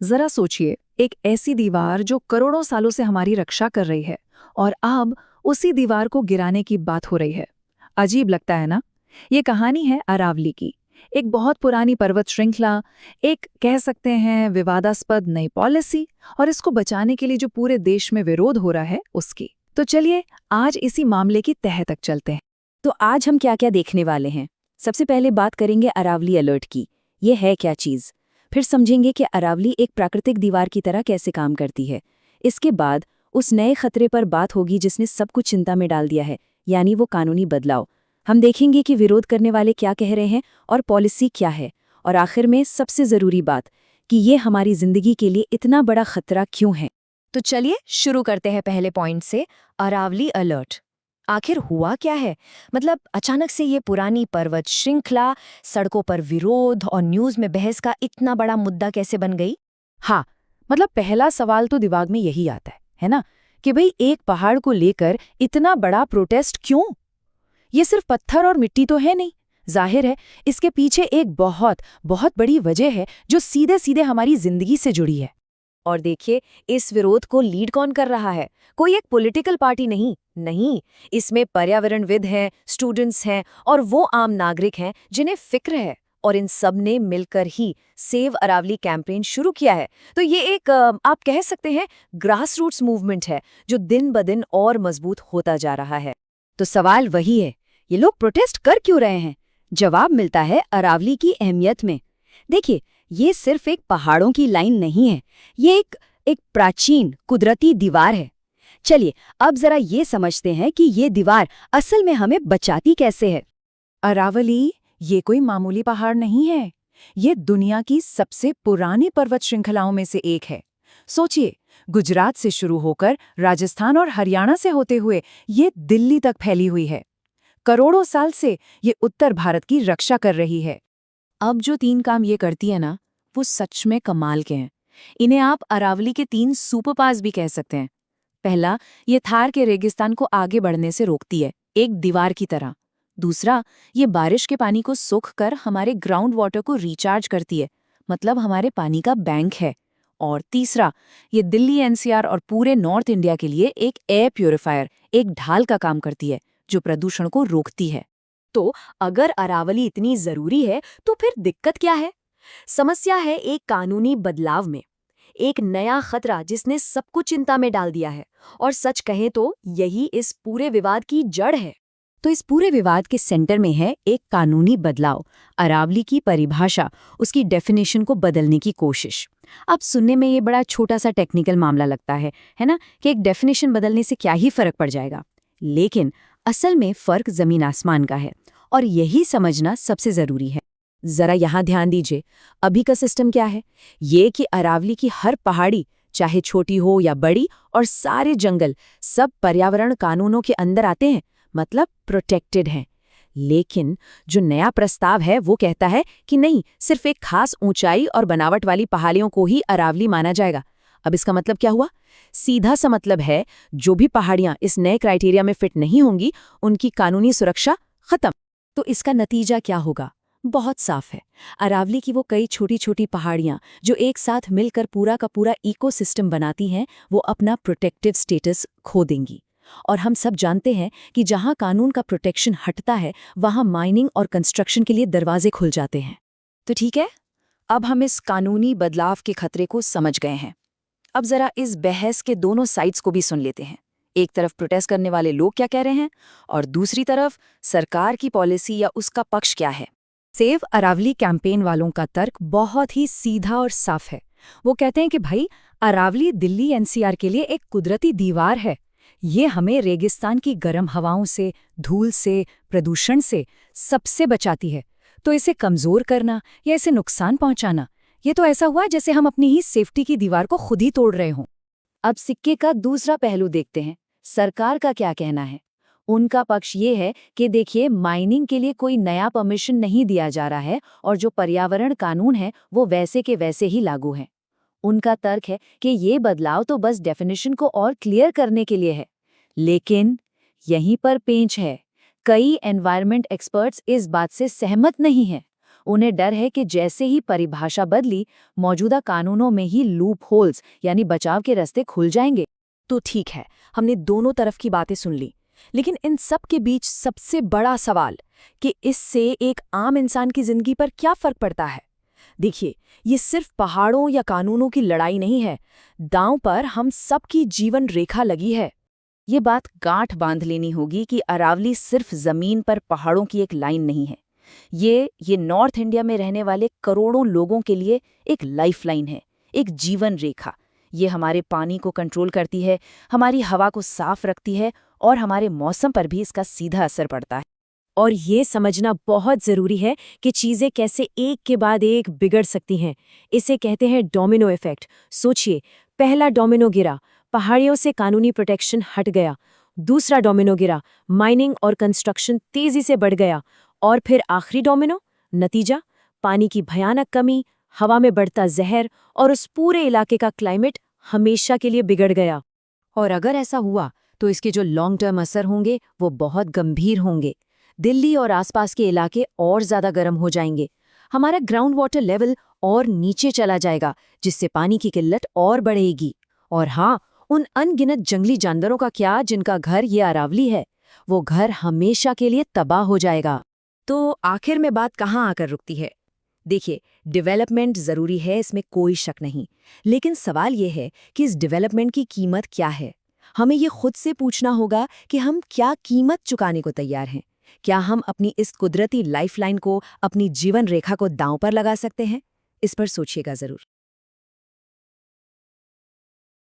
जरा सोचिए, एक ऐसी दीवार जो करोड़ों सालों से हमारी रक्षा कर रही है और अब उसी दीवार को गिराने की बात हो रही है। अजीब लगता है ना? ये कहानी है अरावली की। एक बहुत पुरानी पर्वत श्रृंखला, एक कह सकते हैं विवादास्पद नई पॉलिसी, और इसको बचाने के लिए जो पूरे देश में विरोध हो रहा है उसकी। तो चलिए आज इसी मामले की तह तक चलते हैं। तो आज हम क्या क्या देखने वाले हैं। सबसे पहले बात करेंगे अरावली अलर्ट की। ये है क्या चीज़। फिर समझेंगे कि अरावली एक प्राकृतिक दीवार की तरह कैसे काम करती है। इसके बाद उस नए खतरे पर बात होगी जिसने सब कुछ चिंता में डाल दिया है, यानी वो कानूनी बदलाव। हम देखेंगे कि विरोध करने वाले क्या कह रहे हैं और पॉलिसी क्या है। और आखिर में सबसे ज़रूरी बात कि ये हमारी ज़िंदगी के लिए इतना बड़ा खतरा क्यों है। तो चलिए शुरू करते हैं पहले पॉइंट से, अरावली अलर्ट। आखिर हुआ क्या है? मतलब अचानक से ये पुरानी पर्वत श्रृंखला, सड़कों पर विरोध और न्यूज़ में बहस का इतना बड़ा मुद्दा कैसे बन गई? हाँ, मतलब पहला सवाल तो दिमाग में यही आता है ना, कि भाई एक पहाड़ को लेकर इतना बड़ा प्रोटेस्ट क्यों। ये सिर्फ पत्थर और मिट्टी तो है नहीं। जाहिर है इसके पीछे एक बहुत बहुत बड़ी वजह है जो सीधे सीधे हमारी जिंदगी से जुड़ी है। और देखिए, इस विरोध को लीड कौन कर रहा है? कोई एक पॉलिटिकल पार्टी नहीं, इसमें पर्यावरणविद हैं, स्टूडेंट्स हैं और वो आम नागरिक हैं जिन्हें फिक्र है। और इन सब ने मिलकर ही सेव अरावली कैंपेन शुरू किया है। तो ये एक आप कह सकते हैं ग्रास रूट्स मूवमेंट है जो दिन ब दिन और मजबूत होता जा रहा है। तो सवाल वही है, ये लोग प्रोटेस्ट कर क्यों रहे हैं? जवाब मिलता है अरावली की अहमियत में। देखिए, ये सिर्फ एक पहाड़ों की लाइन नहीं है, ये एक प्राचीन कुदरती दीवार है। चलिए अब जरा ये समझते हैं कि ये दीवार असल में हमें बचाती कैसे है। अरावली ये कोई मामूली पहाड़ नहीं है। ये दुनिया की सबसे पुरानी पर्वत श्रृंखलाओं में से एक है। सोचिए, गुजरात से शुरू होकर राजस्थान और हरियाणा से होते हुए ये दिल्ली तक फैली हुई है। करोड़ों साल से ये उत्तर भारत की रक्षा कर रही है। अब जो 3 काम ये करती है ना, वो सच में कमाल के हैं। इन्हें आप अरावली के 3 सुपर पास भी कह सकते हैं। पहला, ये थार के रेगिस्तान को आगे बढ़ने से रोकती है, एक दीवार की तरह। दूसरा, ये बारिश के पानी को सोख कर हमारे ग्राउंड वाटर को रिचार्ज करती है, मतलब हमारे पानी का बैंक है। और तीसरा, ये दिल्ली एनसीआर और पूरे नॉर्थ इंडिया के लिए एक एयर प्यूरिफायर, एक ढाल का काम करती है जो प्रदूषण को रोकती है। तो अगर अरावली इतनी जरूरी है तो फिर दिक्कत क्या है? समस्या है एक कानूनी बदलाव में, एक नया खतरा जिसने सबको चिंता में डाल दिया है। और सच कहें तो यही इस पूरे विवाद की जड़ है। तो इस पूरे विवाद के सेंटर में है एक कानूनी बदलाव, अरावली की परिभाषा, उसकी डेफिनेशन को बदलने की कोशिश। अब सुनने में ये बड़ा छोटा सा टेक्निकल मामला लगता है ना, कि एक डेफिनेशन बदलने से क्या ही फर्क पड़ जाएगा। लेकिन असल में फर्क जमीन आसमान का है, और यही समझना सबसे जरूरी है। जरा यहाँ ध्यान दीजिए, अभी का सिस्टम क्या है? ये कि अरावली की हर पहाड़ी, चाहे छोटी हो या बड़ी, और सारे जंगल, सब पर्यावरण कानूनों के अंदर आते हैं, मतलब प्रोटेक्टेड हैं। लेकिन जो नया प्रस्ताव है वो कहता है कि नहीं, सिर्फ एक खास ऊंचाई और बनावट वाली पहाड़ियों को ही अरावली माना जाएगा। अब इसका मतलब क्या हुआ? सीधा सा मतलब है, जो भी पहाड़ियां इस नए क्राइटेरिया में फिट नहीं होंगी, उनकी कानूनी सुरक्षा खत्म। तो इसका नतीजा क्या होगा? बहुत साफ है। अरावली की वो कई छोटी छोटी पहाड़ियां जो एक साथ मिलकर पूरा का पूरा इकोसिस्टम बनाती हैं, वो अपना प्रोटेक्टिव स्टेटस खो देंगी। और हम सब जानते हैं कि जहां कानून का प्रोटेक्शन हटता है, वहां माइनिंग और कंस्ट्रक्शन के लिए दरवाजे खुल जाते हैं। तो ठीक है, अब हम इस कानूनी बदलाव के खतरे को समझ गए हैं। अब जरा इस बहस के दोनों साइड्स को भी सुन लेते हैं। एक तरफ प्रोटेस्ट करने वाले लोग क्या कह रहे हैं, और दूसरी तरफ सरकार की पॉलिसी या उसका पक्ष क्या है। सेव अरावली कैंपेन वालों का तर्क बहुत ही सीधा और साफ है। वो कहते हैं कि भाई, अरावली दिल्ली एनसीआर के लिए एक कुदरती दीवार है। ये हमें रेगिस्तान की गर्म हवाओं से, धूल से, प्रदूषण से सबसे बचाती है। तो इसे कमजोर करना या इसे नुकसान पहुंचाना, ये तो ऐसा हुआ जैसे हम अपनी ही सेफ्टी की दीवार को खुद ही तोड़ रहे हों। अब सिक्के का दूसरा पहलू देखते हैं, सरकार का क्या कहना है। उनका पक्ष ये है कि देखिए, माइनिंग के लिए कोई नया परमिशन नहीं दिया जा रहा है, और जो पर्यावरण कानून है वो वैसे के वैसे ही लागू है। उनका तर्क है कि ये बदलाव तो बस डेफिनेशन को और क्लियर करने के लिए है। लेकिन यहीं पर पेंच है। कई एनवायरनमेंट एक्सपर्ट्स इस बात से सहमत नहीं हैं। उन्हें डर है कि जैसे ही परिभाषा बदली, मौजूदा कानूनों में ही लूप होल्स यानी बचाव के रास्ते खुल जाएंगे। तो ठीक है, हमने दोनों तरफ की बातें सुन ली, लेकिन इन सब के बीच सबसे बड़ा सवाल कि इससे एक आम इंसान की जिंदगी पर क्या फर्क पड़ता है। देखिए, ये सिर्फ पहाड़ों या कानूनों की लड़ाई नहीं है, दांव पर हम सबकी जीवन रेखा लगी है। ये बात गांठ बांध लेनी होगी कि अरावली सिर्फ जमीन पर पहाड़ों की एक लाइन नहीं है। ये नॉर्थ इंडिया में रहने वाले करोड़ों लोगों के लिए एक लाइफलाइन है, एक जीवन रेखा। ये हमारे पानी को कंट्रोल करती है, हमारी हवा को साफ रखती है और हमारे मौसम पर भी इसका सीधा असर पड़ता है। और ये समझना बहुत ज़रूरी है कि चीज़ें कैसे एक के बाद एक बिगड़ सकती हैं। इसे कहते हैं डोमिनो इफेक्ट। सोचिए, पहला डोमिनो गिरा, पहाड़ियों से कानूनी प्रोटेक्शन हट गया। दूसरा डोमिनो गिरा, माइनिंग और कंस्ट्रक्शन तेज़ी से बढ़ गया। और फिर आखिरी डोमिनो, नतीजा, पानी की भयानक कमी, हवा में बढ़ता जहर और उस पूरे इलाके का क्लाइमेट हमेशा के लिए बिगड़ गया। और अगर ऐसा हुआ तो इसके जो लॉन्ग टर्म असर होंगे वो बहुत गंभीर होंगे। दिल्ली और आसपास के इलाके और ज़्यादा गर्म हो जाएंगे, हमारा ग्राउंड वाटर लेवल और नीचे चला जाएगा, जिससे पानी की किल्लत और बढ़ेगी। और हाँ, उन अनगिनत जंगली जानवरों का क्या जिनका घर ये अरावली है, वो घर हमेशा के लिए तबाह हो जाएगा। तो आखिर में बात कहाँ आकर रुकती है? देखिए, डेवलपमेंट ज़रूरी है, इसमें कोई शक नहीं, लेकिन सवाल ये है कि इस डेवलपमेंट की कीमत क्या है। हमें ये खुद से पूछना होगा कि हम क्या कीमत चुकाने को तैयार हैं। क्या हम अपनी इस कुदरती लाइफलाइन को, अपनी जीवन रेखा को दांव पर लगा सकते हैं? इस पर सोचिएगा ज़रूर।